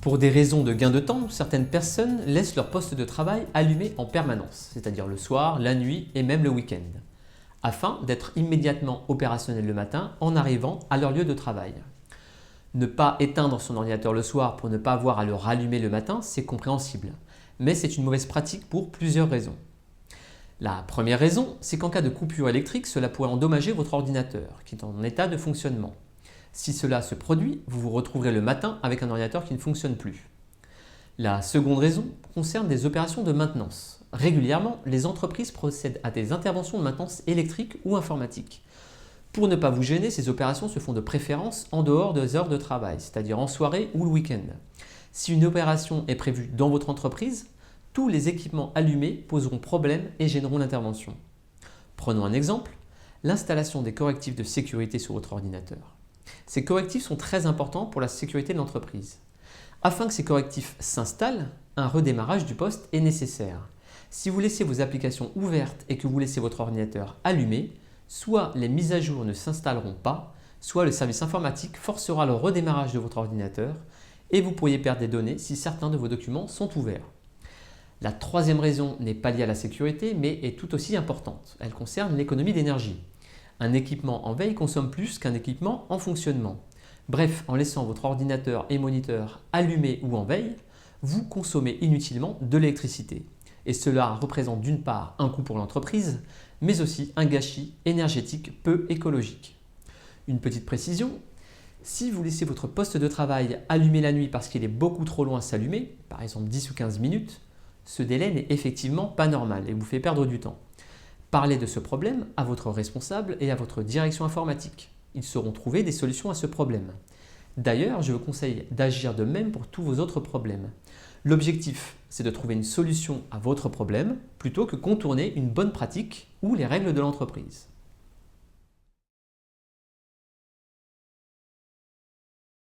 Pour des raisons de gain de temps, certaines personnes laissent leur poste de travail allumé en permanence, c'est-à-dire le soir, la nuit et même le week-end, afin d'être immédiatement opérationnel le matin en arrivant à leur lieu de travail. Ne pas éteindre son ordinateur le soir pour ne pas avoir à le rallumer le matin, c'est compréhensible, mais c'est une mauvaise pratique pour plusieurs raisons. La première raison, c'est qu'en cas de coupure électrique, cela pourrait endommager votre ordinateur, qui est en état de fonctionnement. Si cela se produit, vous vous retrouverez le matin avec un ordinateur qui ne fonctionne plus. La seconde raison concerne des opérations de maintenance. Régulièrement, les entreprises procèdent à des interventions de maintenance électrique ou informatique. Pour ne pas vous gêner, ces opérations se font de préférence en dehors des heures de travail, c'est-à-dire en soirée ou le week-end. Si une opération est prévue dans votre entreprise, tous les équipements allumés poseront problème et gêneront l'intervention. Prenons un exemple, l'installation des correctifs de sécurité sur votre ordinateur. Ces correctifs sont très importants pour la sécurité de l'entreprise. Afin que ces correctifs s'installent, un redémarrage du poste est nécessaire. Si vous laissez vos applications ouvertes et que vous laissez votre ordinateur allumé, soit les mises à jour ne s'installeront pas, soit le service informatique forcera le redémarrage de votre ordinateur et vous pourriez perdre des données si certains de vos documents sont ouverts. La troisième raison n'est pas liée à la sécurité mais est tout aussi importante. Elle concerne l'économie d'énergie. Un équipement en veille consomme plus qu'un équipement en fonctionnement. Bref, en laissant votre ordinateur et moniteur allumés ou en veille, vous consommez inutilement de l'électricité. Et cela représente d'une part un coût pour l'entreprise, mais aussi un gâchis énergétique peu écologique. Une petite précision, si vous laissez votre poste de travail allumé la nuit parce qu'il est beaucoup trop loin à s'allumer, par exemple 10 ou 15 minutes, ce délai n'est effectivement pas normal et vous fait perdre du temps. Parlez de ce problème à votre responsable et à votre direction informatique. Ils sauront trouver des solutions à ce problème. D'ailleurs, je vous conseille d'agir de même pour tous vos autres problèmes. L'objectif, c'est de trouver une solution à votre problème plutôt que contourner une bonne pratique ou les règles de l'entreprise.